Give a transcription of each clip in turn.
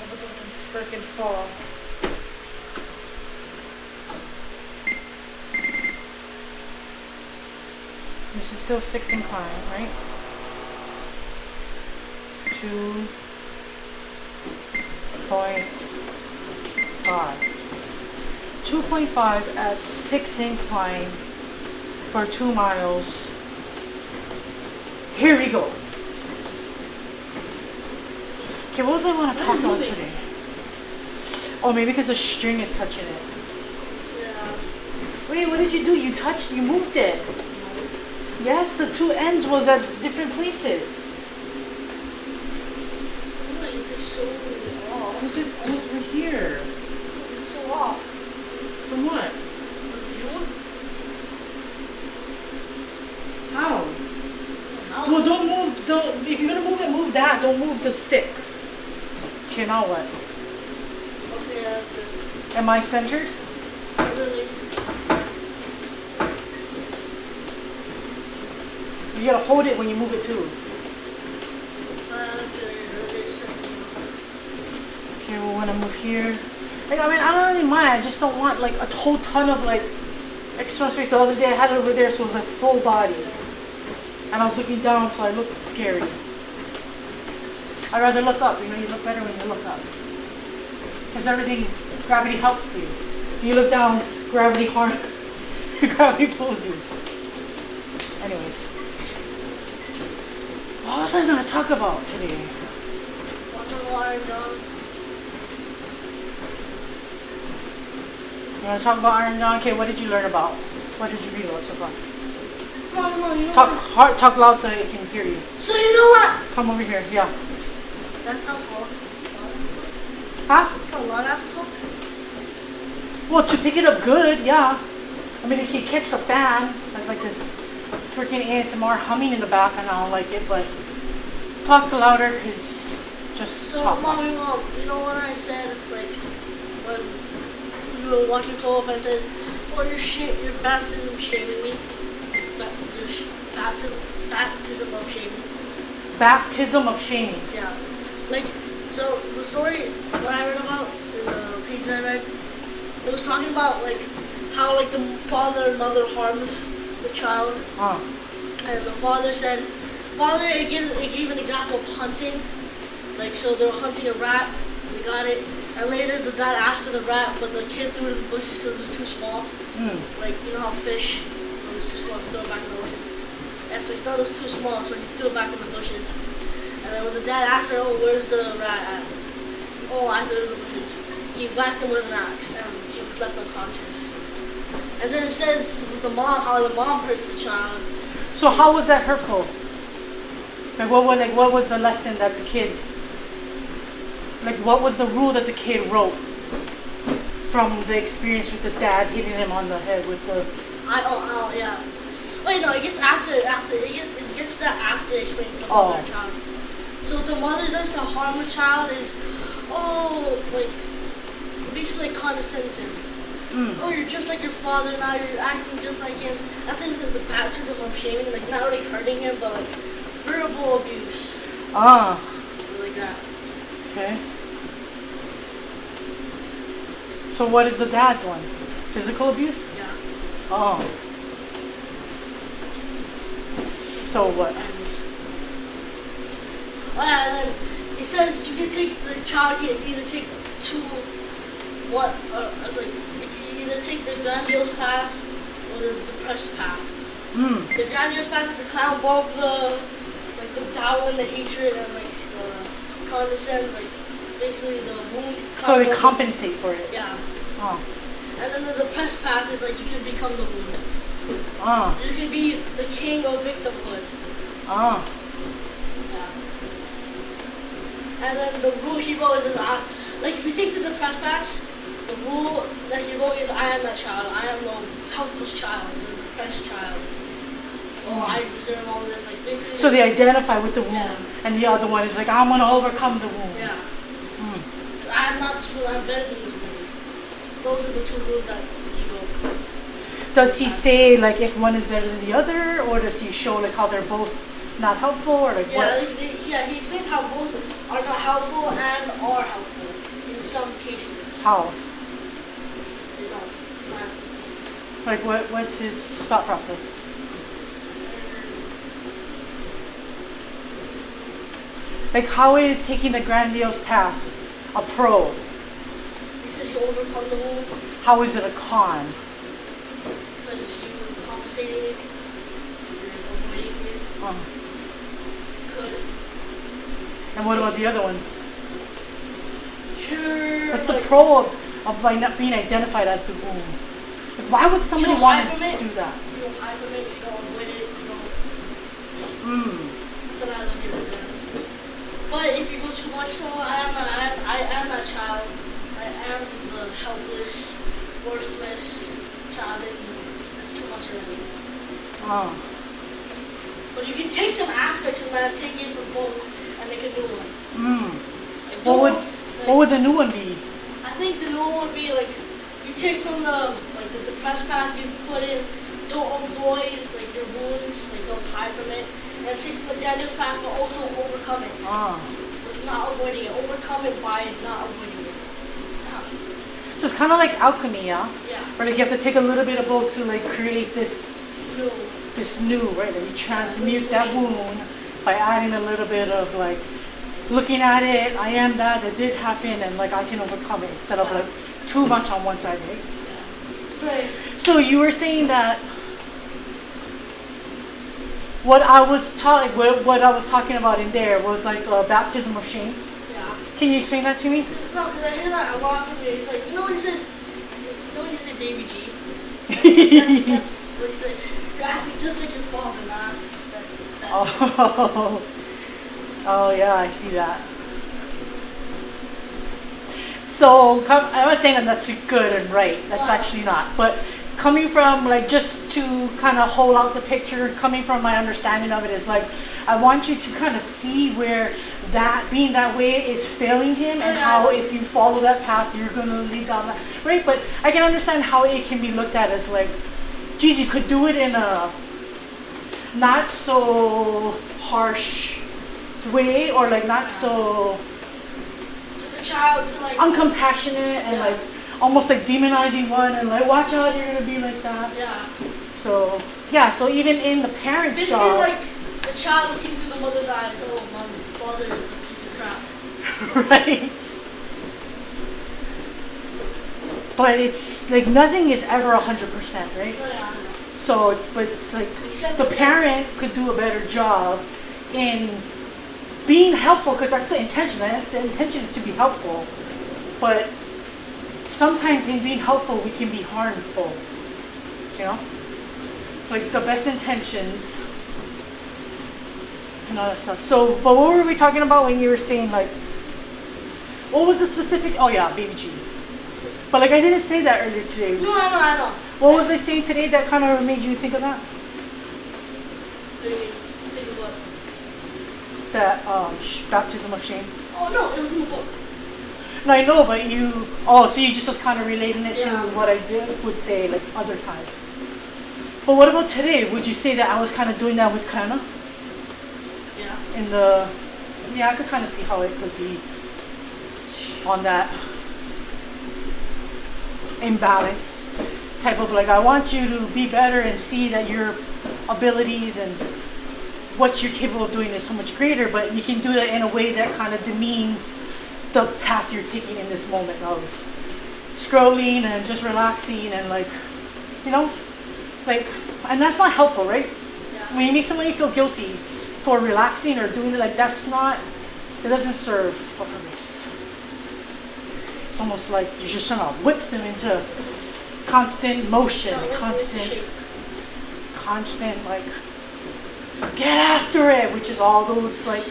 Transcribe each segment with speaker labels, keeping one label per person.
Speaker 1: hope it doesn't freaking fall. This is still 6 incline, right? 2.5. 2.5 at 6 incline for 2 miles. Here we go. Okay, what was I want to talk about today? Oh, maybe because the string is touching it.
Speaker 2: Yeah.
Speaker 1: Wait, what did you do? You moved it. Yes, the 2 ends was at different places.
Speaker 2: Oh, it's so off.
Speaker 1: Those were here.
Speaker 2: It's so off.
Speaker 1: From what? How? Well, don't move. If you're gonna move it, move that. Don't move the stick. Okay, now what?
Speaker 2: Okay, that's it.
Speaker 1: Am I centered?
Speaker 2: Really?
Speaker 1: You gotta hold it when you move it too.
Speaker 2: That's good.
Speaker 1: Okay, well, when I move here, like, I mean, I don't really mind. I just don't want like a whole ton of like extra space. The other day I had it over there, so it was like full body, and I was looking down, so I looked scary. I'd rather look up. You know, you look better when you look up, because everything, gravity helps you. When you look down, gravity gravity pulls you. Anyways, what was I gonna talk about today? You want to talk about Iron John? Okay, what did you learn about? What did you read about so far?
Speaker 2: Come on, you know
Speaker 1: Talk loud so I can hear you.
Speaker 2: So you know what?
Speaker 1: Come over here, yeah.
Speaker 2: That's how tall.
Speaker 1: Huh?
Speaker 2: That's how long I have to talk.
Speaker 1: Well, to pick it up good, yeah. I mean, it can catch the fan. There's like this freaking ASMR humming in the back, and I don't like it, but talk louder is just
Speaker 2: So,
Speaker 1: talk.
Speaker 2: Mom, you know what I said, like, when we were watching Soul Up, I said, oh, your baptism shaming me. Baptism of shaming.
Speaker 1: Baptism of shaming.
Speaker 2: Yeah. Like, so the story that I read about in the page I read, it was talking about like how like the father and mother harms the child, and the father said, it gave an example of hunting, like so they were hunting a rat, they got it, and later the dad asked for the rat, but the kid threw it in the bushes because it was too small. Like you know how fish, when it's too small, they throw it back in the ocean. And so he thought it was too small, so he threw it back in the bushes. And then when the dad asked her, oh, where's the rat at? Oh, I threw it in the bushes. He whacked him with an axe, and he was left unconscious. And then it says with the mom, how the mom hurts the child.
Speaker 1: So how was that hurtful? Like what was the lesson that the kid? Like what was the rule that the kid wrote from the experience with the dad hitting him on the head with the?
Speaker 2: Yeah. Wait, no, it gets after it gets that after explaining the mother and child. So what the mother does to harm a child is, like basically condescends him. Oh, you're just like your father now. You're acting just like him. I think it's the baptism of shaming, like not really hurting him, but like verbal abuse. Like that.
Speaker 1: Okay. So what is the dad's one? Physical abuse?
Speaker 2: Yeah.
Speaker 1: So what?
Speaker 2: And then it says you can take the child can either take it's like you can either take the grandiose path or the depressed path. The grandiose path is to climb above the doubt and the hatred and like the condescend, like basically the wound.
Speaker 1: So they compensate for it.
Speaker 2: Yeah.
Speaker 1: Oh.
Speaker 2: And then the depressed path is like you can become the wound. You can be the king of victimhood. Yeah. And then the rule he wrote is like if you take the depressed path, the rule that he wrote is I am that child. I am the helpless child, the depressed child. I deserve all this. Like basically.
Speaker 1: So they identify with the wound, and the other one is like I'm gonna overcome the wound.
Speaker 2: Yeah. I am not this wound. I'm better than this wound. Those are the two rules that he wrote.
Speaker 1: Does he say like if one is better than the other, or does he show like how they're both not helpful, or like what?
Speaker 2: He explains how both are not helpful and are helpful. some cases.
Speaker 1: How?
Speaker 2: They don't. Not in some cases.
Speaker 1: Like what's his thought process? Like how is taking the grandiose path a pro?
Speaker 2: Because you overcome the wound.
Speaker 1: How is it a con?
Speaker 2: Because you compensated it. You're avoiding it. Could.
Speaker 1: And what about the other one?
Speaker 2: You're
Speaker 1: What's the
Speaker 2: like,
Speaker 1: pro of by not being identified as the wound? Like, why would somebody
Speaker 2: don't
Speaker 1: want
Speaker 2: hide from
Speaker 1: to
Speaker 2: it.
Speaker 1: do that?
Speaker 2: You don't hide from it. You don't avoid it. You don't. So now I look at it. But if you go too much, though, I am that child. I am the helpless, worthless child. That's too much already.
Speaker 1: Oh.
Speaker 2: But you can take some aspects of that, take it from both, and make a new one. Like,
Speaker 1: What would the new one be?
Speaker 2: I think the new one would be like you take from the depressed path, you put in, don't avoid like your wounds, like don't hide from it, and take from the grandiose path, but also overcome it. With not avoiding it, overcome it by not avoiding it.
Speaker 1: So it's kind of like alchemy, yeah?
Speaker 2: Yeah.
Speaker 1: Where like you have to take a little bit of both to like create this
Speaker 2: No.
Speaker 1: new, right? Like you transmute that wound by adding a little bit of like looking at it, I am that did happen, and like I can overcome it instead of like too much on one side, right?
Speaker 2: Right.
Speaker 1: So you were saying that what I was what I was talking about in there was like a baptism of shame.
Speaker 2: Yeah.
Speaker 1: Can you explain that to me?
Speaker 2: No, because I hear that a lot from you. It's like, you know when he says, you know when you say baby G? That's what he said. You're acting just like your father, that's
Speaker 1: Oh. Oh yeah, I see that. So I'm not saying that that's good and right. That's actually not. But coming from like just to kind of hold out the picture, coming from my understanding of it is like I want you to kind of see where that being that way is failing him, and how if you follow that path you're gonna lead down that right. But I can understand how it can be looked at as like, geez, you could do it in a not so harsh way, or like not so
Speaker 2: to the child to like
Speaker 1: uncompassionate and like almost like demonizing one and like watch out, you're gonna be like that.
Speaker 2: Yeah.
Speaker 1: So yeah, so even in the parent's
Speaker 2: Basically
Speaker 1: job,
Speaker 2: like the child looking through the mother's eyes, oh my father is a piece of crap.
Speaker 1: right? But it's like nothing is ever 100%, right?
Speaker 2: Yeah.
Speaker 1: So it's like
Speaker 2: Except
Speaker 1: the parent could do a better job in being helpful, because that's the intention. The intention is to be helpful. But sometimes in being helpful, we can be harmful. You know? Like the best intentions and all that stuff. So, but what were we talking about when you were saying like, what was the specific? Oh yeah, baby G. But like I didn't say that earlier today.
Speaker 2: No, I know.
Speaker 1: What was I saying today that kind of made you think of that?
Speaker 2: Think of what?
Speaker 1: That baptism of shame.
Speaker 2: Oh no, it was in the book.
Speaker 1: No, I know, but you. Oh, so you just was kind of relating it
Speaker 2: Yeah.
Speaker 1: to what I would say like other times. But what about today? Would you say that I was kind of doing that with Kana?
Speaker 2: Yeah.
Speaker 1: In the. Yeah, I could kind of see how it could be on that imbalance type of like, I want you to be better and see that your abilities and what you're capable of doing is so much greater, but you can do it in a way that kind of demeans the path you're taking in this moment of scrolling and just relaxing and like, you know, like, and that's not helpful, right?
Speaker 2: Yeah.
Speaker 1: When you make somebody feel guilty for relaxing or doing it, like that's not, it doesn't serve a purpose. It's almost like you're just trying to whip them into constant motion, constant like, get after it, which is all those like,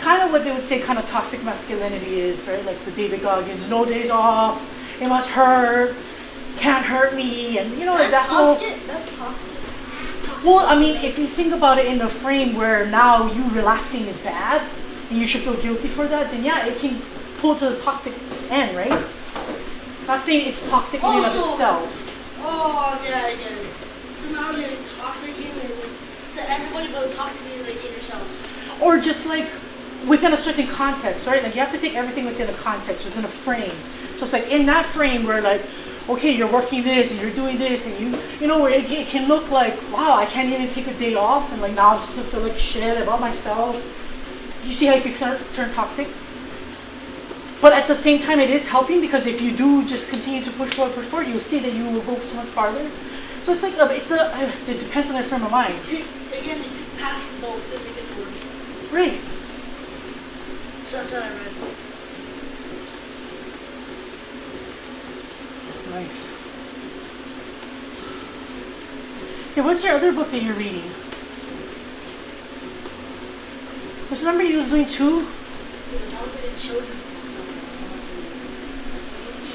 Speaker 1: kind of what they would say kind of toxic masculinity is, right? Like the David Goggins, no days off, it must hurt, can't hurt me, and you know, like that whole...
Speaker 2: That's toxic.
Speaker 1: Well, I mean, if you think about it in the frame where now you relaxing is bad, and you should feel guilty for that, then yeah, it can pull to the toxic end, right? Not saying it's toxic in and of itself.
Speaker 2: Oh, yeah, I get it. So not really toxic to everybody, but toxic like in yourself.
Speaker 1: Or just like within a certain context, right? Like you have to take everything within a context, within a frame. So it's like in that frame where like, okay, you're working this and you're doing this and you know, where it can look like, wow, I can't even take a day off and like now I'm just feel like shit about myself. You see how you can turn toxic? But at the same time, it is helping because if you do just continue to push forward, you'll see that you will go so much farther. So it's like, it depends on their frame of mind.
Speaker 2: Again, it's past both and make it work.
Speaker 1: Right.
Speaker 2: So that's what I read.
Speaker 1: Nice. Okay, what's your other book that you're reading? Because remember you was doing two?
Speaker 2: I was in children.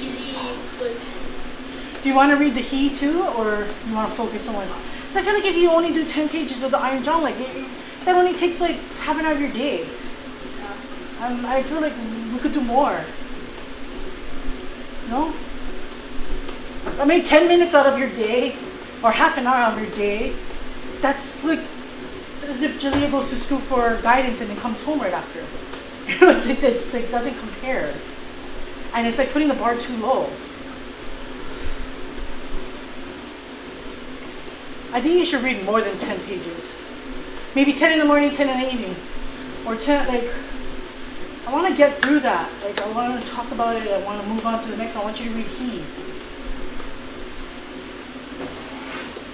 Speaker 2: Easy, quick.
Speaker 1: Do you want to read the He too, or you want to focus on one? Because I feel like if you only do 10 pages of the Iron John, like that only takes like half an hour of your day.
Speaker 2: Yeah.
Speaker 1: I feel like we could do more. No? I mean, 10 minutes out of your day, or half an hour out of your day, that's like as if Jalea goes to school for guidance and then comes home right after. You know, it's like doesn't compare. And it's like putting the bar too low. I think you should read more than 10 pages. Maybe 10 in the morning, 10 in the evening. Or 10, like, I want to get through that. Like, I want to talk about it. I want to move on to the next. I want you to read He.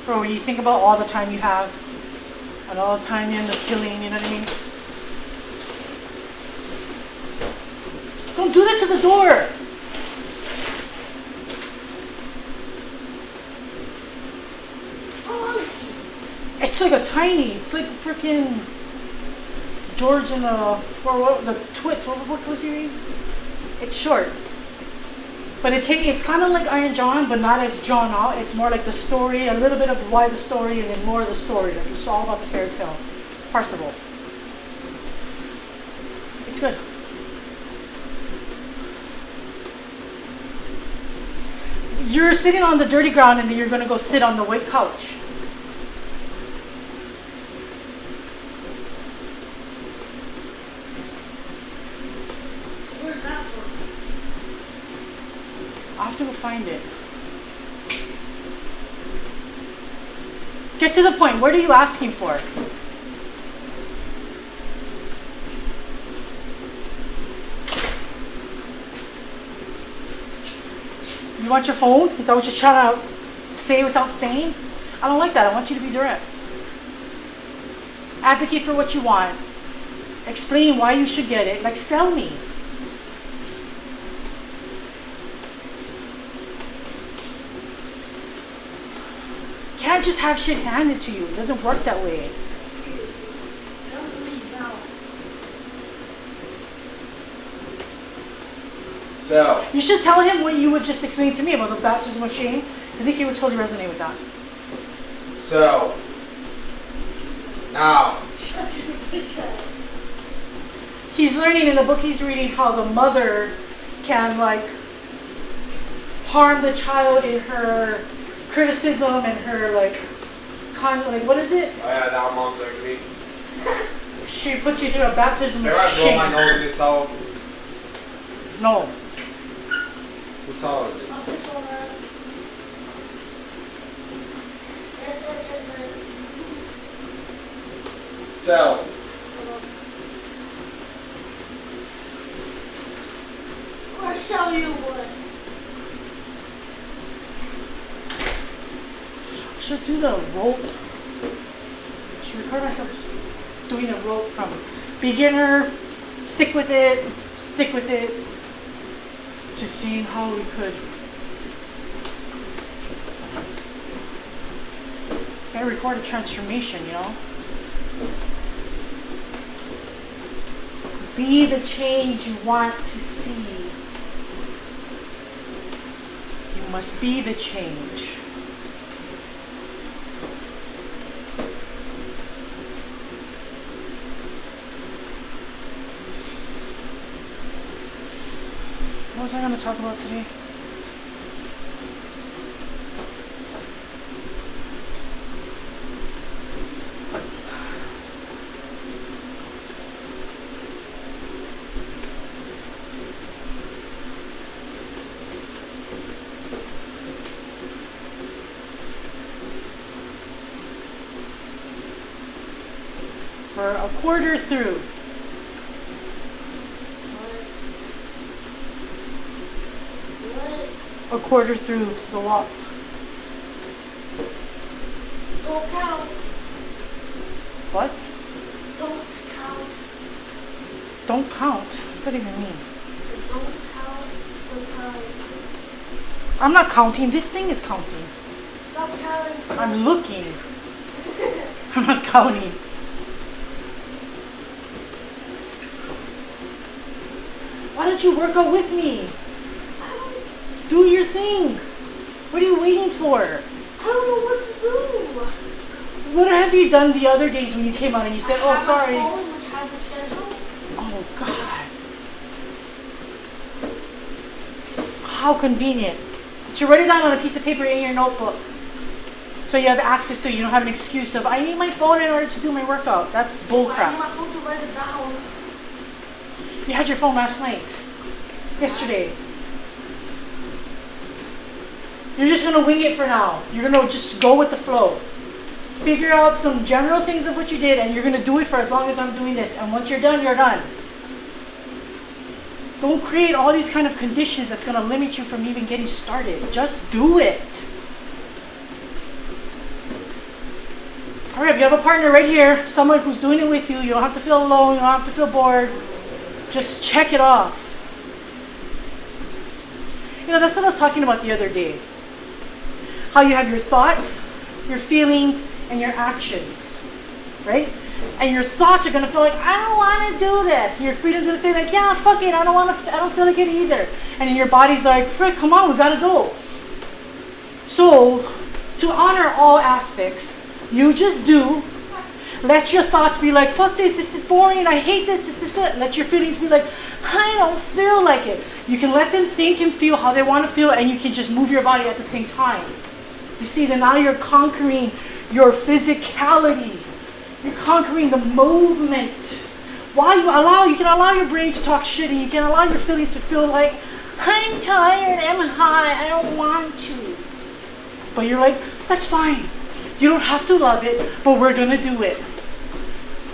Speaker 1: Bro, you think about all the time you have. And all the time you end up killing, you know what I mean? Don't do that to the door!
Speaker 2: How long is he?
Speaker 1: It's like a tiny, it's like freaking George and the Twits. What was he reading? It's short. But it's kind of like Iron John, but not as drawn out. It's more like the story, a little bit of why the story, and then more of the story. Like it's all about the fairy tale. Parsable. It's good. You're sitting on the dirty ground and then you're going to go sit on the white couch.
Speaker 2: Where's that from?
Speaker 1: I'll have to go find it. Get to the point. What are you asking for? You want your phone? Is that what you're trying to say without saying? I don't like that. I want you to be direct. Advocate for what you want. Explain why you should get it. Like, sell me. Can't just have shit handed to you. It doesn't work that way.
Speaker 2: Don't leave now.
Speaker 3: So,
Speaker 1: You should tell him what you would just explain to me about the baptism of shame. I think he would totally resonate with that.
Speaker 3: so, now,
Speaker 2: Shut your bitch ass.
Speaker 1: He's learning in the book he's reading how the mother can like harm the child in her criticism and her like what is it?
Speaker 3: oh yeah, that mom's like me.
Speaker 1: She puts you through a baptism
Speaker 3: Remember
Speaker 1: of
Speaker 3: I blow my
Speaker 1: shame.
Speaker 3: nose in this towel?
Speaker 1: No.
Speaker 3: Whose towel is it?
Speaker 2: I'll fix all that.
Speaker 3: So,
Speaker 2: I'll sell you one.
Speaker 1: I should do the rope. I should record myself doing a rope from beginner, stick with it, to seeing how we could. Gotta record a transformation, you know? Be the change you want to see. You must be the change. What was I going to talk about today? We're a quarter through.
Speaker 2: What?
Speaker 1: A quarter through the walk.
Speaker 2: Don't count.
Speaker 1: What?
Speaker 2: Don't count.
Speaker 1: Don't count. What's that even mean?
Speaker 2: Don't count the time.
Speaker 1: I'm not counting. This thing is counting.
Speaker 2: Stop counting.
Speaker 1: I'm looking. I'm not counting. Why don't you work out with me? Do your thing. What are you waiting for?
Speaker 2: I don't know what to do.
Speaker 1: What have you done the other days when you came out and you said,
Speaker 2: I
Speaker 1: oh,
Speaker 2: have
Speaker 1: sorry.
Speaker 2: My phone, which has a schedule.
Speaker 1: Oh, God. How convenient. But you write it down on a piece of paper in your notebook. So you have access to it. You don't have an excuse of, I need my phone in order to do my workout. That's
Speaker 2: I need
Speaker 1: bullcrap.
Speaker 2: my phone to write it down.
Speaker 1: You had your phone last night. Yesterday. You're just going to wing it for now. You're going to just go with the flow. Figure out some general things of what you did, and you're going to do it for as long as I'm doing this. And once you're done, you're done. Don't create all these kind of conditions that's going to limit you from even getting started. Just do it. All right, you have a partner right here, someone who's doing it with you. You don't have to feel alone. You don't have to feel bored. Just check it off. You know, that's what I was talking about the other day. How you have your thoughts, your feelings, and your actions, right? And your thoughts are gonna feel like, I don't want to do this. And your freedom's gonna say like, yeah, fuck it, I don't feel like it either. And then your body's like, frick, come on, we gotta go. So, to honor all aspects, you just do. Let your thoughts be like, fuck this is boring, I hate this is good. Let your feelings be like, I don't feel like it. You can let them think and feel how they want to feel, and you can just move your body at the same time. You see, then now you're conquering your physicality. You're conquering the movement. While you can allow your brain to talk shit, and you can allow your feelings to feel like, I'm tired, I'm high, I don't want to. But you're like, that's fine. You don't have to love it, but we're gonna do it.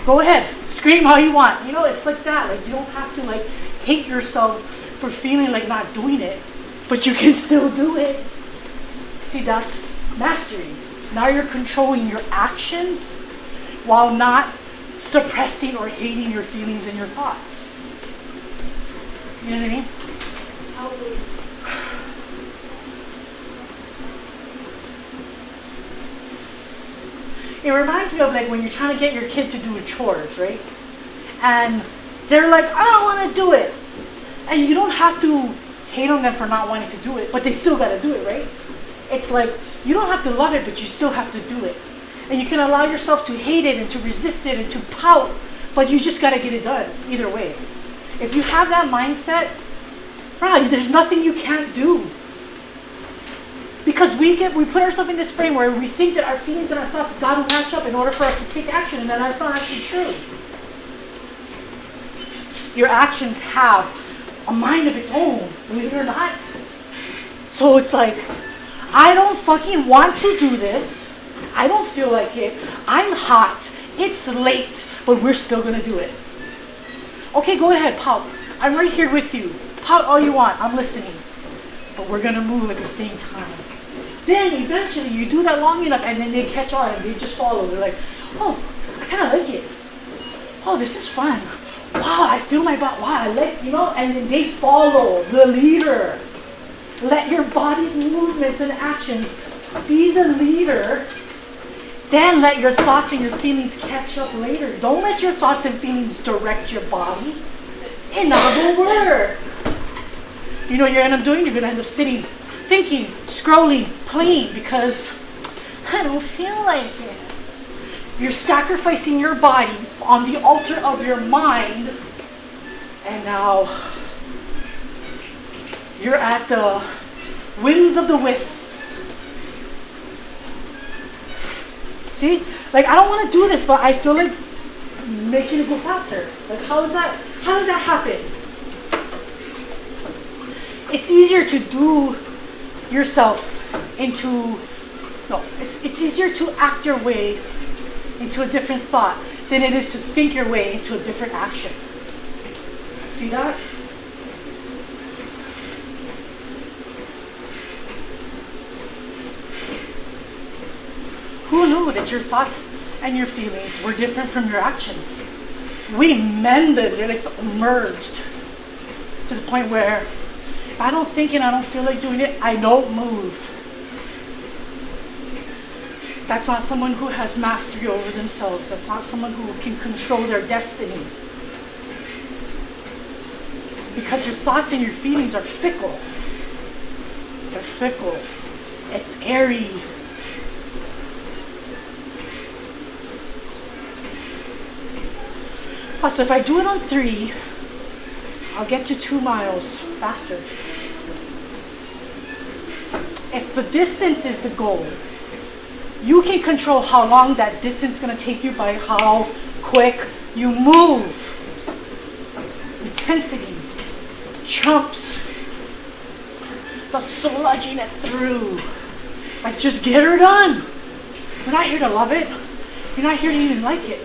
Speaker 1: Go ahead, scream how you want. You know, it's like that. Like, you don't have to like hate yourself for feeling like not doing it, but you can still do it. See, that's mastery. Now you're controlling your actions while not suppressing or hating your feelings and your thoughts. You know what I mean?
Speaker 2: Probably.
Speaker 1: It reminds me of like when you're trying to get your kid to do chores, right? And they're like, I don't want to do it. And you don't have to hate on them for not wanting to do it, but they still got to do it, right? It's like, you don't have to love it, but you still have to do it. And you can allow yourself to hate it and to resist it and to pout, but you just got to get it done either way. If you have that mindset, right, there's nothing you can't do. Because we put ourselves in this frame where we think that our feelings and our thoughts got to match up in order for us to take action, and that's not actually true. Your actions have a mind of its own, believe it or not. So it's like, I don't fucking want to do this. I don't feel like it. I'm hot. It's late, but we're still gonna do it. Okay, go ahead, pout. I'm right here with you. Pout all you want. I'm listening. But we're gonna move at the same time. Then eventually you do that long enough and then they catch on and they just follow. They're like, oh, I kind of like it. Oh, this is fun. Wow, I feel my body. Wow, I like, you know, and then they follow the leader. Let your body's movements and actions be the leader. Then let your thoughts and your feelings catch up later. Don't let your thoughts and feelings direct your body. In other words, you know what you're going to end up doing? You're going to end up sitting, thinking, scrolling, playing because I don't feel like it. You're sacrificing your body on the altar of your mind, and now you're at the whims of the wisps. See? Like, I don't want to do this, but I feel like making it go faster. Like, how does that happen? It's easier to do yourself into, no, it's easier to act your way into a different thought than it is to think your way into a different action. See that? Who knew that your thoughts and your feelings were different from your actions? We mended it, it's merged to the point where if I don't think and I don't feel like doing it, I don't move. That's not someone who has mastery over themselves. That's not someone who can control their destiny. Because your thoughts and your feelings are fickle. They're fickle. It's airy. So if I do it on 3, I'll get to 2 miles faster. If the distance is the goal, you can control how long that distance is going to take you by how quick you move. Intensity trumps the sludging it through. Like, just get her done. You're not here to love it. You're not here to even like it.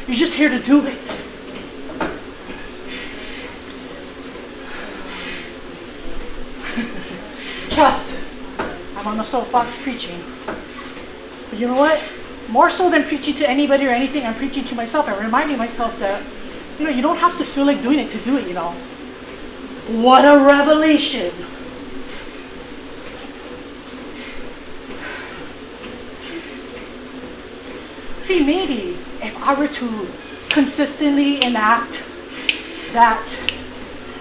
Speaker 1: You're just here to do it. Trust. I'm on the soapbox preaching. But you know what? More so than preaching to anybody or anything, I'm preaching to myself and reminding myself that, you don't have to feel like doing it to do it, What a revelation. See, maybe if I were to consistently enact that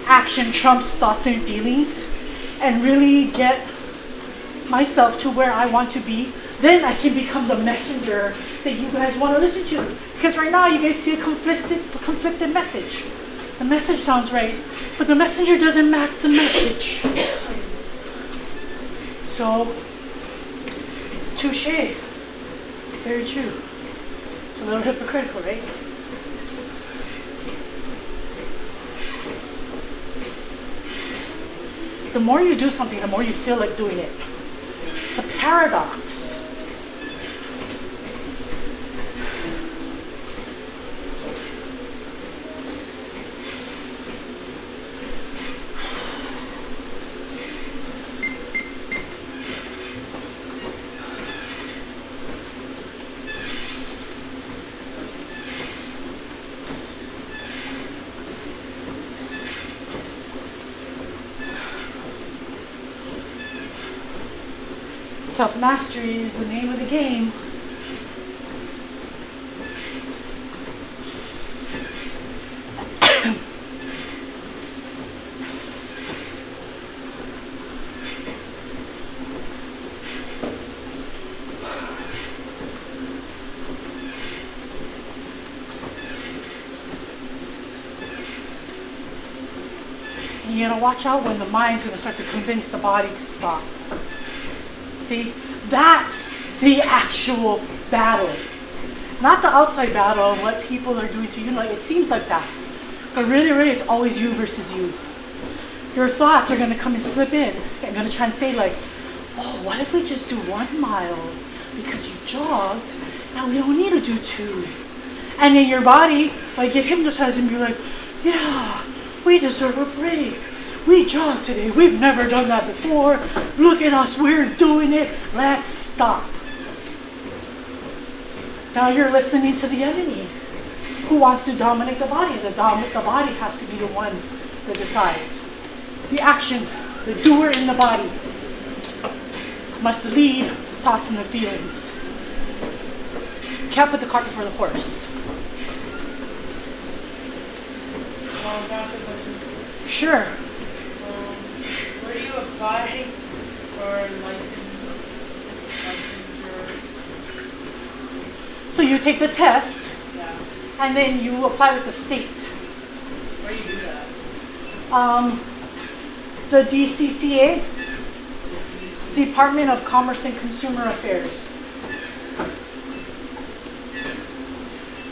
Speaker 1: action trumps thoughts and feelings and really get myself to where I want to be, then I can become the messenger that you guys want to listen to. Because right now you guys see a conflicted message. The message sounds right, but the messenger doesn't match the message. So, touche. Very true. It's a little hypocritical, right? The more you do something, the more you feel like doing it. It's a paradox. Self-mastery is the name of the game. And you gotta watch out when the mind's gonna start to convince the body to stop. See, that's the actual battle. Not the outside battle of what people are doing to you. Like, it seems like that. But really, it's always you versus you. Your thoughts are going to come and slip in and going to try and say like, oh, what if we just do 1 mile because you jogged and we don't need to do 2. And then your body like get hypnotized and be like, yeah, we deserve a break. We jogged today. We've never done that before. Look at us. We're doing it. Let's stop. Now you're listening to the enemy who wants to dominate the body. The body has to be the one that decides. The actions, the doer in the body, must lead the thoughts and the feelings. You can't put the cart before the horse.
Speaker 4: Can I ask a question?
Speaker 1: Sure.
Speaker 4: Where do you apply for licensure?
Speaker 1: So you take the test,
Speaker 4: Yeah.
Speaker 1: and then you apply with the state.
Speaker 4: Where do you do that?
Speaker 1: The DCCA, Department of Commerce and Consumer Affairs.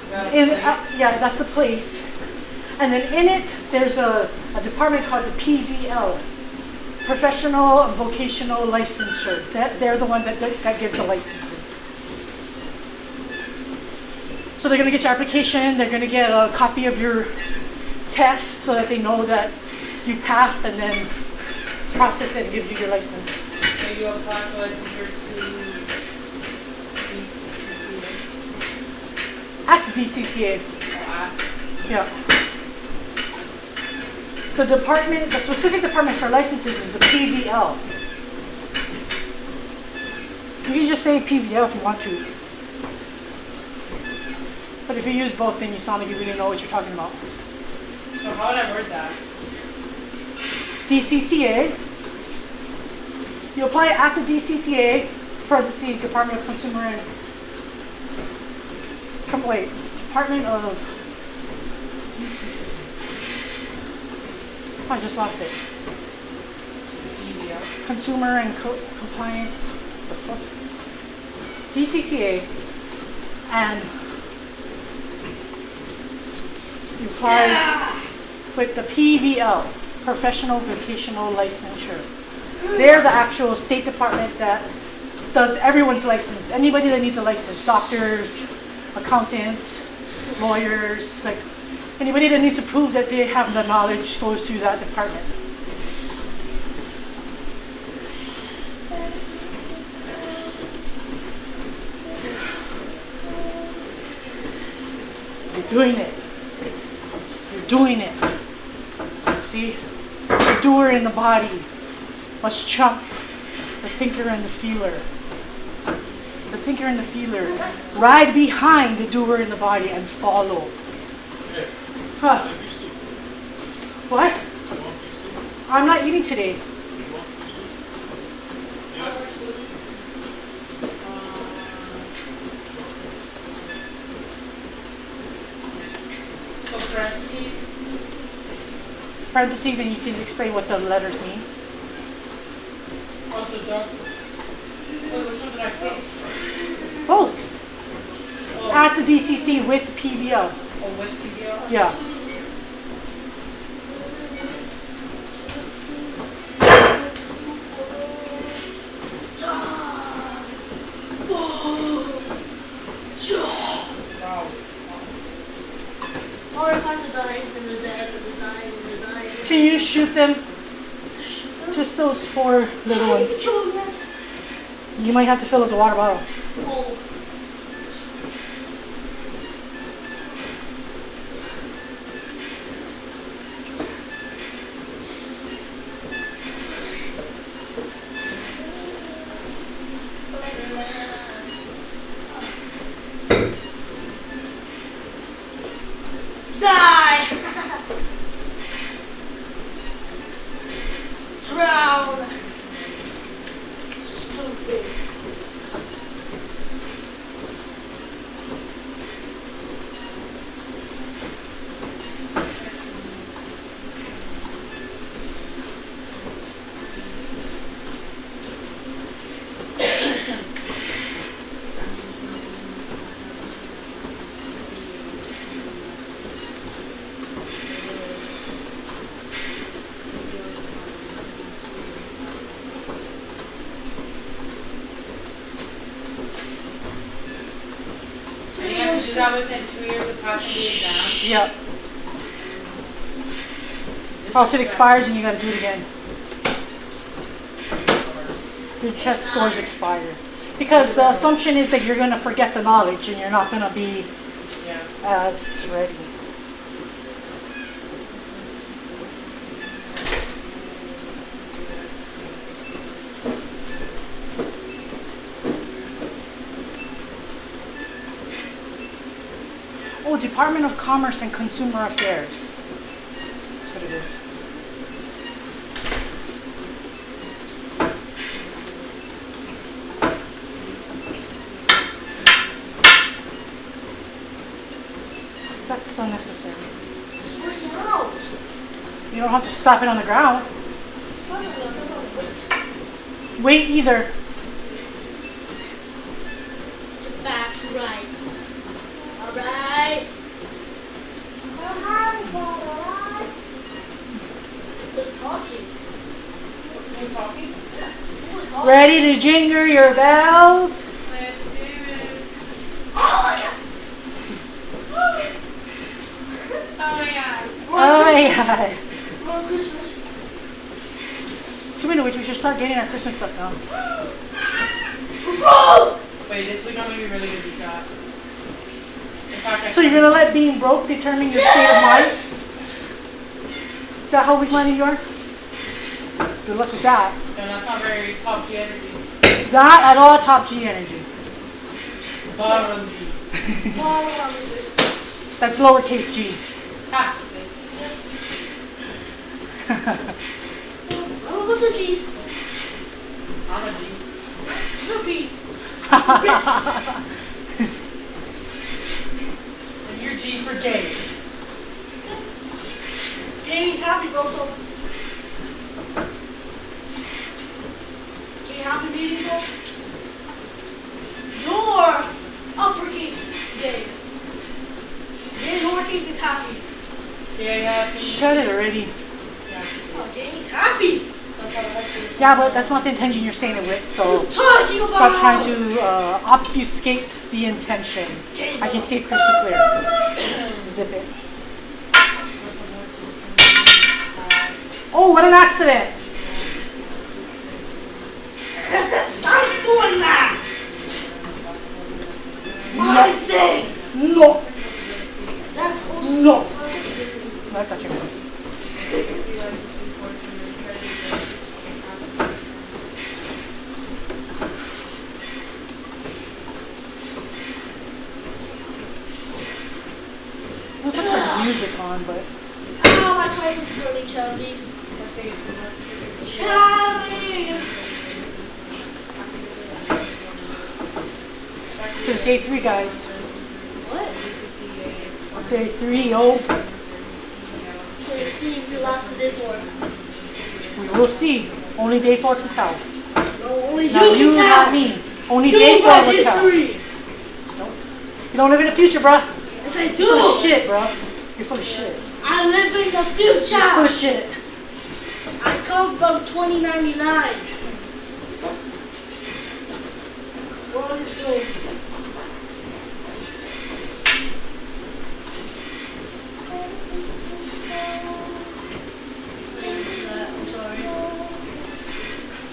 Speaker 4: Is that a place?
Speaker 1: Yeah, that's a place. And then in it, there's a department called the PVL, Professional and Vocational Licensure. They're the one that gives the licenses. So they're gonna get your application, they're gonna get a copy of your test so that they know that you passed, and then process it and give you your license.
Speaker 4: So you apply for licensure to BCCA?
Speaker 1: At DCCA.
Speaker 4: Or at?
Speaker 1: Yeah. The specific department for licenses is the PVL. You can just say PVL if you want to. But if you use both, then you sound like you really know what you're talking about.
Speaker 4: So how would I word that?
Speaker 1: DCCA. You apply at the DCCA, parentheses, Department of Consumer and... Department of... I just lost it.
Speaker 4: EVL.
Speaker 1: Consumer and Compliance. The fuck? DCCA. And you apply with the PVL, Professional Vocational Licensure. They're the actual state department that does everyone's license. Anybody that needs a license, doctors, accountants, lawyers, like anybody that needs to prove that they have the knowledge goes to that department. You're doing it. You're doing it. See? The doer in the body must trump the thinker and the feeler. The thinker and the feeler ride behind the doer in the body and follow. Huh? What? I'm not eating today.
Speaker 4: So parentheses?
Speaker 1: Parentheses, and you can explain what the letters mean.
Speaker 4: Also dog. Wait, which one did I say?
Speaker 1: Both.
Speaker 4: Oh,
Speaker 1: At the DCC with PVL.
Speaker 4: oh with PVL?
Speaker 1: Yeah.
Speaker 4: Wow.
Speaker 2: Or if I have to die, and they're dead, and they're dying, and they're dying.
Speaker 1: Can you shoot them? Just those 4 little
Speaker 2: I need to
Speaker 1: ones.
Speaker 2: kill him, yes.
Speaker 1: You might have to fill up the water bottle.
Speaker 2: Oh. Die! Drown! Stupid.
Speaker 4: And you have to do that within 2 years of passing the exam?
Speaker 1: Yep. Or else it expires and you gotta do it again. Your test scores expire. Because the assumption is that you're gonna forget the knowledge and you're not gonna be
Speaker 4: Yeah.
Speaker 1: as ready. Oh, Department of Commerce and Consumer Affairs. That's what it is. That's unnecessary.
Speaker 2: It's working out.
Speaker 1: You don't have to slap it on the ground.
Speaker 2: It's not even weight.
Speaker 1: Wait either.
Speaker 2: That's right. Alright. Who's talking?
Speaker 4: Who's talking?
Speaker 2: Who was talking?
Speaker 1: Ready to jingle your bells?
Speaker 4: Let's do it.
Speaker 2: Oh my god!
Speaker 4: Oh my god.
Speaker 1: Oh my god.
Speaker 2: We're on Christmas.
Speaker 1: Speaking of which, we should start getting our Christmas stuff now.
Speaker 2: Bro!
Speaker 4: Wait, this week I'm gonna be really good at that. In fact,
Speaker 1: So you're gonna let being broke determine your state of mind? Is that how weak-minded you are? Good luck with that.
Speaker 4: No, that's not very top G energy.
Speaker 1: That at all top G energy.
Speaker 4: Bottom G.
Speaker 1: That's lowercase g.
Speaker 4: Ha! bitch.
Speaker 2: Oh, what's the cheese?
Speaker 4: I'm a G.
Speaker 2: Cookie.
Speaker 4: And you're G for gay.
Speaker 2: Danny's happy, bro, so. Okay, happy meeting, bro? You're uppercase gay. Danny lowercase is happy.
Speaker 4: Gay happy.
Speaker 1: Shut it already.
Speaker 4: Yeah.
Speaker 2: Oh, Danny's happy.
Speaker 4: That's how the heck
Speaker 1: Yeah, but that's not the intention you're saying it with, so
Speaker 2: Talking about.
Speaker 1: stop trying to obfuscate the intention. I can see it crystal clear. Zip it. Oh, what an accident!
Speaker 2: Stop doing that. My thing.
Speaker 1: No,
Speaker 2: That's also.
Speaker 1: no. That's not true. Let's put some music on, but
Speaker 2: Oh, my triceps burning, Charlie. Charlie.
Speaker 1: this is day 3, guys.
Speaker 2: What?
Speaker 1: Day 3, oh.
Speaker 2: Let's see if you last the day 4.
Speaker 1: We will see. Only day 4 can tell.
Speaker 2: No, only
Speaker 1: Not
Speaker 2: you
Speaker 1: you,
Speaker 2: can
Speaker 1: not
Speaker 2: tell.
Speaker 1: me. Only
Speaker 2: You
Speaker 1: day 4
Speaker 2: got
Speaker 1: will tell.
Speaker 2: history.
Speaker 1: You don't live in the future, bruh.
Speaker 2: Yes, I
Speaker 1: You're full of
Speaker 2: do.
Speaker 1: shit, bruh. You're full of shit.
Speaker 2: I live in the
Speaker 1: Full
Speaker 2: future.
Speaker 1: of shit.
Speaker 2: I come from 2099. World is doomed. I'm sorry.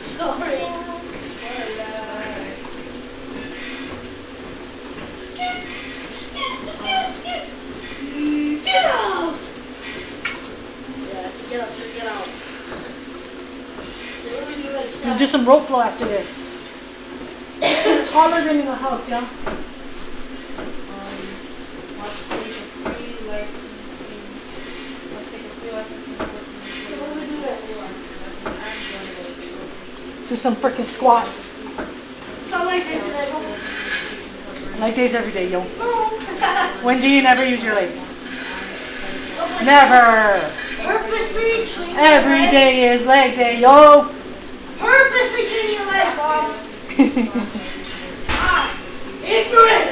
Speaker 2: Sorry. Get out! Yes, get out, sir, get out. What do we do next
Speaker 1: We'll
Speaker 2: time?
Speaker 1: do some rope flow after this. This is taller than in the house, yeah?
Speaker 4: Let's take a free licensing. Let's take a free licensing.
Speaker 2: What do we do next?
Speaker 1: Do some freaking squats.
Speaker 2: It's not like that today, bro.
Speaker 1: Leg days every day, yo.
Speaker 2: No.
Speaker 1: When do you never use your legs? Never.
Speaker 2: Purposely train
Speaker 1: Every
Speaker 2: your
Speaker 1: day is leg day, yo.
Speaker 2: legs. Purposely train your legs, Bob. Ah, ignorant.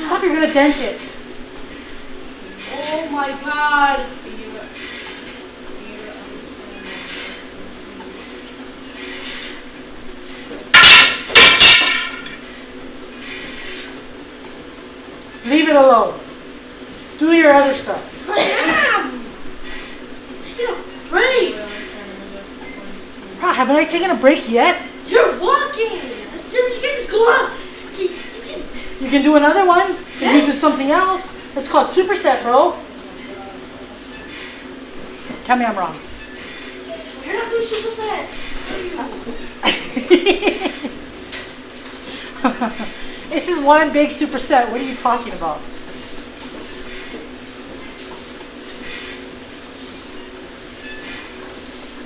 Speaker 1: Stop, you're gonna dent it.
Speaker 2: Oh my God.
Speaker 1: Leave it alone. Do your other stuff.
Speaker 2: I am. Taking a break.
Speaker 1: Bro, haven't I taken a break yet?
Speaker 2: You're walking. That's different. You can't just go out. You can.
Speaker 1: You can do another one. It uses something else. It's called superset, bro. Tell me I'm wrong.
Speaker 2: You're not doing supersets.
Speaker 1: This is one big superset. What are you talking about?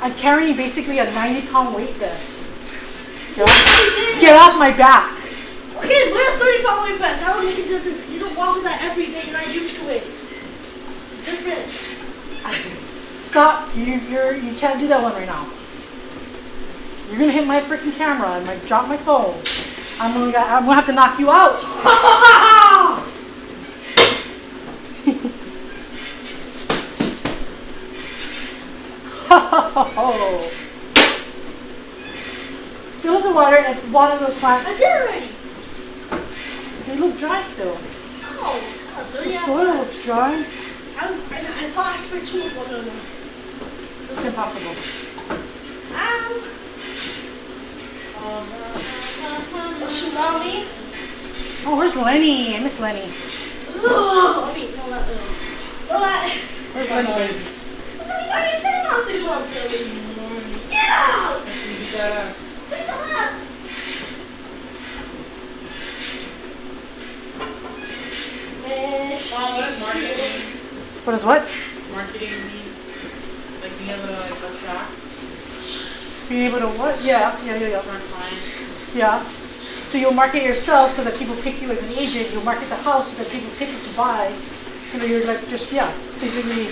Speaker 1: I'm carrying basically a 90-pound weight vest. Get off my back.
Speaker 2: Okay, wear a 30-pound weight vest. That would make a difference. You don't walk with that every day. You're not used to it. Difference.
Speaker 1: Stop. You can't do that one right now. You're gonna hit my freaking camera and drop my phone. I'm gonna have to knock you out. Fill up the water and water those
Speaker 2: I
Speaker 1: plants.
Speaker 2: did already.
Speaker 1: They look dry still.
Speaker 2: Oh,
Speaker 1: The soil looks dry.
Speaker 2: I thought I spent too much water on them.
Speaker 1: It's impossible.
Speaker 2: A tsunami.
Speaker 1: Oh, where's Lenny? I miss Lenny.
Speaker 2: Oh, wait, no, not
Speaker 1: Where's Lenny?
Speaker 2: Get out!
Speaker 4: Shut
Speaker 2: Take the last.
Speaker 4: Mom, what does marketing?
Speaker 1: What is what?
Speaker 4: Marketing mean? Like being able to like attract
Speaker 1: Being able to what? Yeah.
Speaker 4: clients.
Speaker 1: Yeah. So you'll market yourself so that people pick you as an agent. You'll market the house so that people pick it to buy. You know, you're like just, basically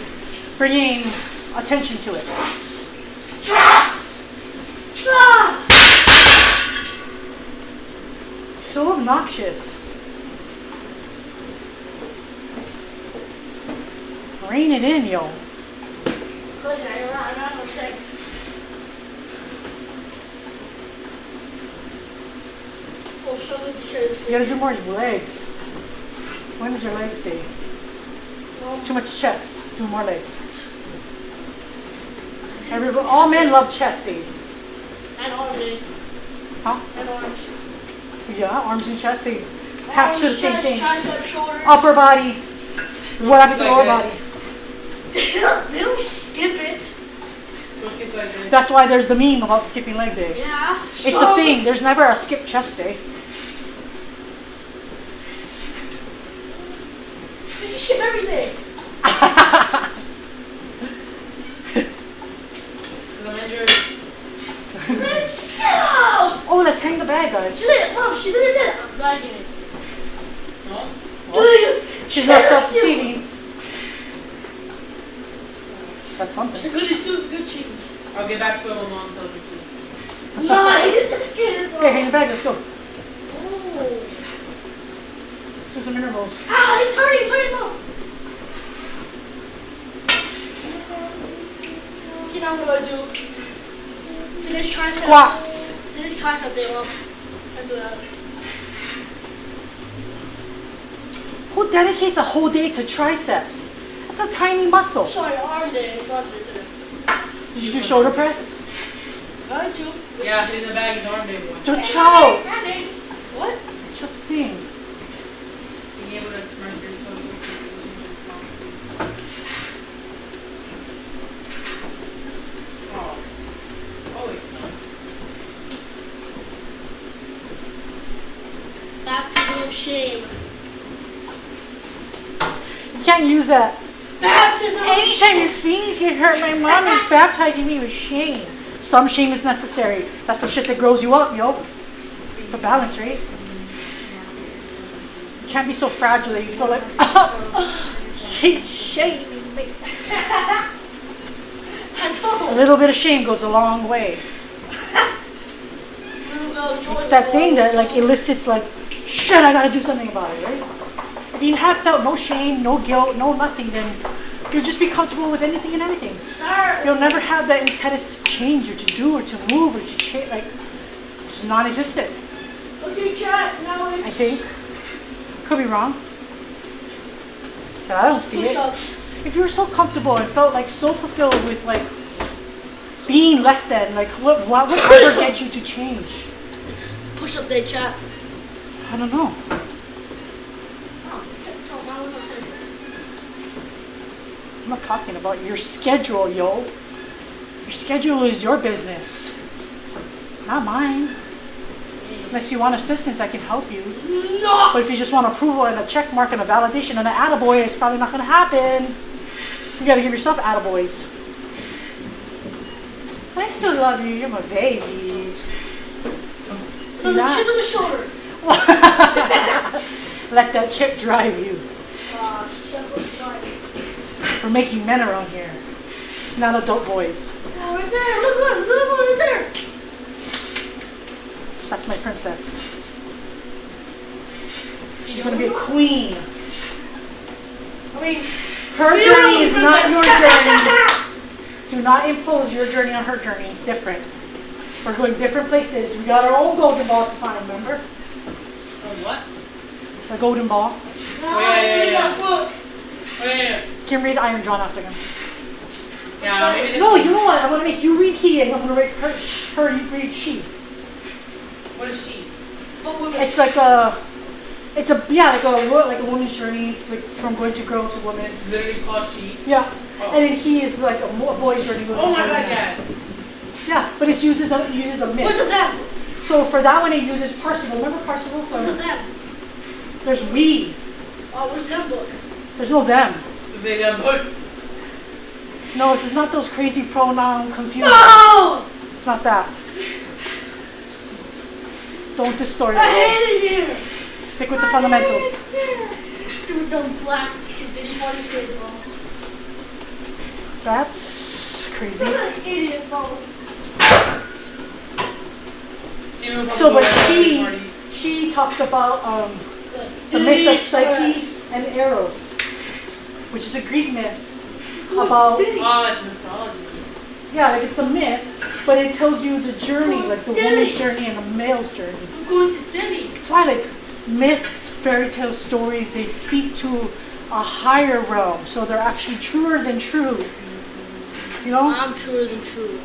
Speaker 1: bringing attention to it. So obnoxious. Rein it in, yo. You gotta do more legs. When is your legs day? Too much chest. Do more legs. All men love chest days.
Speaker 2: And arm day.
Speaker 1: Huh?
Speaker 2: And arms.
Speaker 1: Yeah, arms and chest, they attach to the same thing.
Speaker 2: Tricep, shoulders.
Speaker 1: Upper body. What happened to the lower body?
Speaker 2: They don't skip it.
Speaker 4: Go skip like this.
Speaker 1: That's why there's the meme about skipping leg day.
Speaker 2: Yeah.
Speaker 1: It's a thing. There's never a skip chest day.
Speaker 2: You skip every day. Let's get out!
Speaker 1: Oh, let's hang the bag, guys.
Speaker 2: She didn't say that. I'm dragging it.
Speaker 4: No?
Speaker 1: She's not self-deceiving. That's something.
Speaker 2: Good cheese.
Speaker 4: I'll get back to it when Mom tells me to.
Speaker 2: Nice, just kidding, bro.
Speaker 1: Okay, hang the bag. Let's go.
Speaker 2: Oh.
Speaker 1: Let's do some intervals.
Speaker 2: Ah, it's hurting, bro. You know what I do? Today's tricep.
Speaker 1: Squats.
Speaker 2: Today's tricep day, well, I do that.
Speaker 1: Who dedicates a whole day to triceps? That's a tiny muscle.
Speaker 2: Sorry, arm day. It's arm day today.
Speaker 1: Did you do shoulder press?
Speaker 2: Going to.
Speaker 4: Yeah, in the bag is arm day one.
Speaker 1: Don't choke.
Speaker 2: What?
Speaker 1: Choke thing.
Speaker 4: Being able to market yourself. Oh. Holy.
Speaker 2: Baptism of shame.
Speaker 1: You can't use that.
Speaker 2: Baptism of
Speaker 1: Anytime
Speaker 2: shame.
Speaker 1: your feelings get hurt, my mom is baptizing me with shame. Some shame is necessary. That's the shit that grows you up, yo. It's a balance, right? You can't be so fragile that you feel like, she's shaming me.
Speaker 2: I know.
Speaker 1: A little bit of shame goes a long way. It's that thing that like elicits like, shit, I gotta do something about it, right? If you have felt no shame, no guilt, no nothing, then you'll just be comfortable with anything and everything.
Speaker 2: Sir.
Speaker 1: You'll never have that impetus to change or to do or to move or to change. Like, it's non-existent.
Speaker 2: Okay, chat. Now it's.
Speaker 1: I think. Could be wrong. But I don't see it.
Speaker 2: Push-ups.
Speaker 1: If you were so comfortable and felt like so fulfilled with like being less than, like what would ever get you to change?
Speaker 2: Push-up day chat.
Speaker 1: I don't know.
Speaker 2: Oh, that's all. Why would I say that?
Speaker 1: I'm not talking about your schedule, yo. Your schedule is your business, not mine. Unless you want assistance, I can help you.
Speaker 2: No!
Speaker 1: But if you just want approval and a check mark and a validation and an attaboy, it's probably not going to happen. You got to give yourself attaboys. I still love you. You're my baby.
Speaker 2: So the chip on the shoulder.
Speaker 1: Let that chip drive you.
Speaker 2: Separate drive.
Speaker 1: We're making men around here, not adult boys.
Speaker 2: Oh, right there. Look, there's another one right there.
Speaker 1: That's my princess. She's going to be a queen.
Speaker 2: I mean,
Speaker 1: Her journey is not your journey. Do not impose your journey on her journey. Different. We're going different places. We got our own golden ball to find, remember?
Speaker 4: What?
Speaker 1: The golden ball.
Speaker 2: read that book.
Speaker 4: Wait.
Speaker 1: Can read Iron John after him.
Speaker 4: Yeah, maybe this
Speaker 1: No,
Speaker 4: one.
Speaker 1: you know what? I'm going to make you read he and I'm going to read her, you read she.
Speaker 4: What is she?
Speaker 1: It's like a like a woman's journey, like from going to girl to woman.
Speaker 4: It's literally called she.
Speaker 1: Yeah.
Speaker 4: Oh.
Speaker 1: And then he is like a boy's journey.
Speaker 4: Oh my god, yes.
Speaker 1: Yeah, but it uses a myth.
Speaker 2: What's that?
Speaker 1: So for that one, it uses Parsival. Remember Parsival?
Speaker 2: What's that?
Speaker 1: There's we.
Speaker 2: Oh, where's that book?
Speaker 1: There's no them.
Speaker 4: The big book.
Speaker 1: No, it's not those crazy pronoun confusion.
Speaker 2: No!
Speaker 1: It's not that. Don't distort
Speaker 2: I
Speaker 1: it.
Speaker 2: hate it here.
Speaker 1: Stick with the fundamentals.
Speaker 2: Stick with them black bitty funny kids, bro.
Speaker 1: That's crazy.
Speaker 2: What an idiot, bro.
Speaker 1: So, but she talks about the myth of Psyche and Eros, which is a Greek myth about,
Speaker 4: Oh, it's mythology.
Speaker 1: yeah, like it's a myth, but it tells you the journey, like the woman's journey and the male's journey.
Speaker 2: I'm going to Denny.
Speaker 1: That's why, like, myths, fairy tale stories, they speak to a higher realm, so they're actually truer than true. You know?
Speaker 2: I'm truer than true.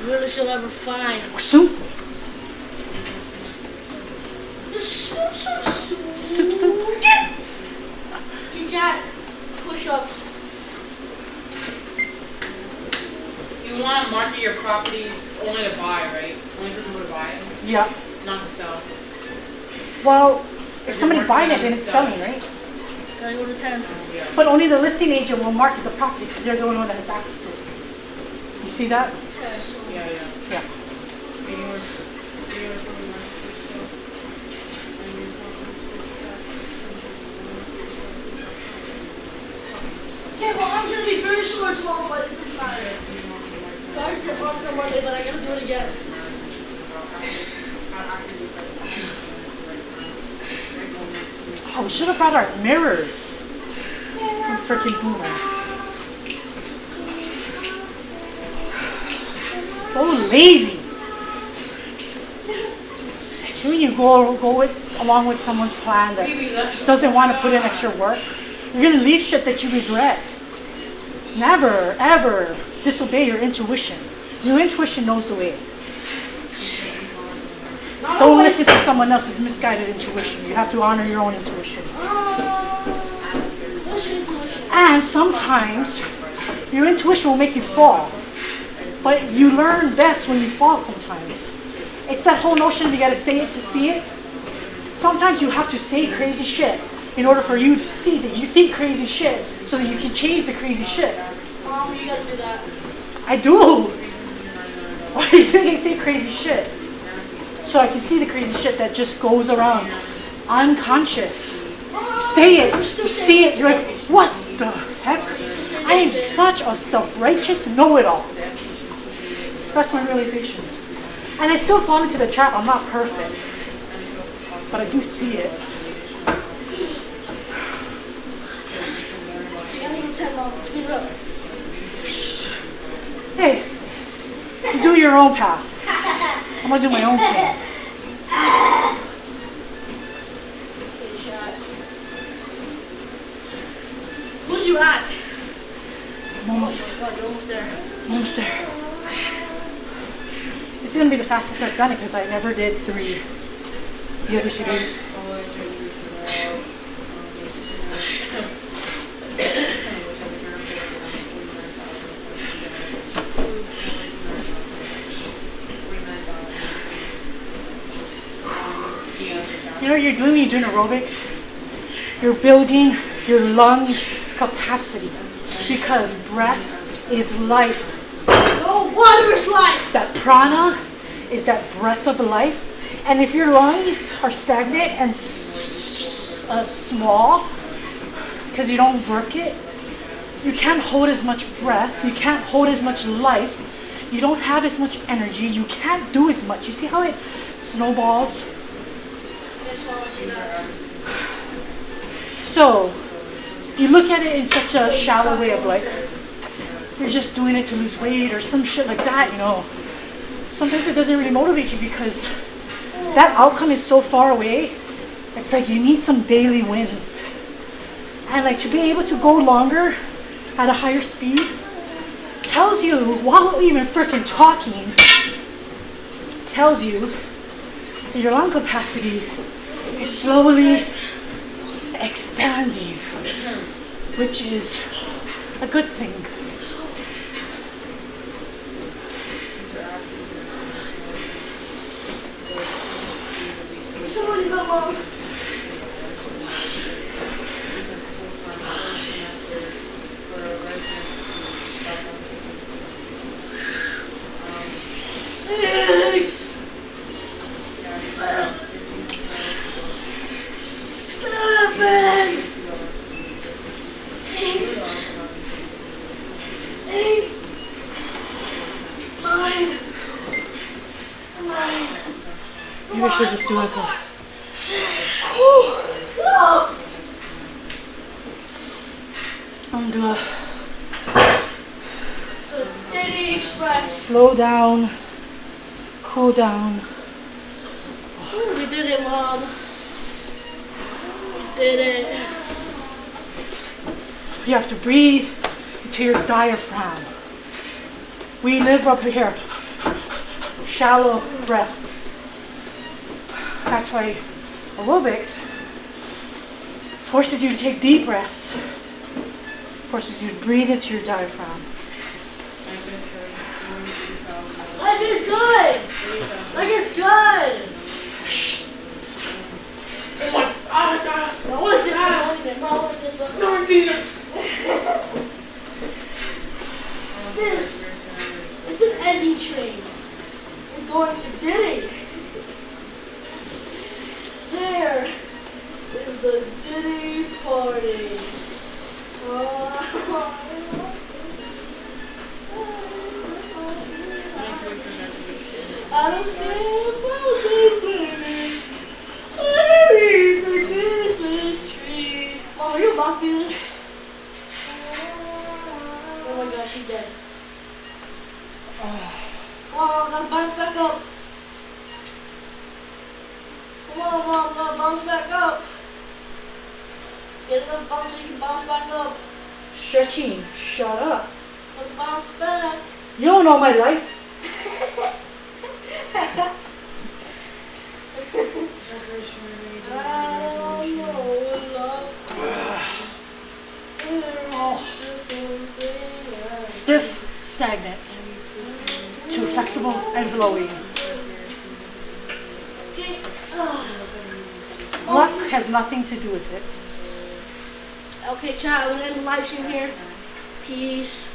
Speaker 2: Realest you'll ever find.
Speaker 1: Soup,
Speaker 2: Soup.
Speaker 1: soup, soup.
Speaker 2: Get that. Push-ups.
Speaker 4: You want to market your properties only to buy, right? Only for people to buy it,
Speaker 1: Yeah.
Speaker 4: not to sell.
Speaker 1: Well, if somebody's buying it, then it's selling, right?
Speaker 2: Can I go to 10?
Speaker 4: Yeah.
Speaker 1: But only the listing agent will market the property because they're the only one that has access to it. You see that?
Speaker 2: Okay, so
Speaker 4: Yeah.
Speaker 1: Yeah.
Speaker 2: okay, well, I'm gonna be very sore tomorrow, but it doesn't matter. I get bumped on Monday, but I gotta do it again.
Speaker 1: Oh, we should have brought our mirrors. From freaking Boomer. So lazy. When you go along with someone's plan that just doesn't want to put in extra work, you're gonna leave shit that you regret. Never, ever disobey your intuition. Your intuition knows the way. Don't listen to someone else's misguided intuition. You have to honor your own intuition.
Speaker 2: What's your intuition?
Speaker 1: And sometimes your intuition will make you fall. But you learn best when you fall sometimes. It's that whole notion you gotta say it to see it. Sometimes you have to say crazy shit in order for you to see that you think crazy shit so that you can change the crazy shit.
Speaker 2: Mom, you gotta do that.
Speaker 1: I do. Why do you think I say crazy shit? So I can see the crazy shit that just goes around unconscious. You say it, you see it, you're like, what the heck? I am such a self-righteous know-it-all. That's my realizations. And I still fall into the trap. I'm not perfect. But I do see it.
Speaker 2: You gotta go 10 Mom. Speed it up.
Speaker 1: Hey, you do your own path. I'm gonna do my own thing.
Speaker 2: Take a shot.
Speaker 1: almost,
Speaker 2: God, you're almost there.
Speaker 1: almost there. This is gonna be the fastest I've done it because I never did 3 the other 2 days. You know what you're doing when you're doing aerobics? You're building your lung capacity because breath is life.
Speaker 2: No, water is life.
Speaker 1: That prana is that breath of life. And if your lungs are stagnant and small because you don't work it, you can't hold as much breath, you can't hold as much life, you don't have as much energy, you can't do as much. You see how it snowballs?
Speaker 2: Yes, well, I see that.
Speaker 1: So, you look at it in such a shallow way of like, you're just doing it to lose weight or some shit like that, you know. Sometimes it doesn't really motivate you because that outcome is so far away. It's like you need some daily wins. And like to be able to go longer at a higher speed tells you, while even freaking talking, tells you that your lung capacity is slowly expanding, which is a good thing.
Speaker 2: Somebody come on.
Speaker 1: Maybe I should just do like a... I'm gonna do a
Speaker 2: Diddy Express.
Speaker 1: slow down, cool down.
Speaker 2: We did it, Mom. We did it.
Speaker 1: You have to breathe into your diaphragm. We live up here. Shallow breaths. That's why aerobics forces you to take deep breaths. Forces you to breathe into your diaphragm.
Speaker 2: Life is good. Life is good.
Speaker 4: Oh my God!
Speaker 2: I want this one. I want this one.
Speaker 4: No, Dina!
Speaker 2: This it's an ending train. We're going to Diddy. There is the Diddy party. I don't care about the wedding. Underneath the Christmas tree. Mom, are you a box beater? Oh my gosh, she's dead. Come on, gotta bounce back up. Come on, Mom, gotta bounce back up. Get enough bounce so you can bounce back up.
Speaker 1: Stretching. Shut up.
Speaker 2: Gotta bounce back.
Speaker 1: You don't know my life.
Speaker 2: I don't know love.
Speaker 1: Stiff, stagnant. Too flexible and flowy.
Speaker 2: Okay.
Speaker 1: Luck has nothing to do with it.
Speaker 2: Okay, chat. I'm gonna end the live stream here. Peace.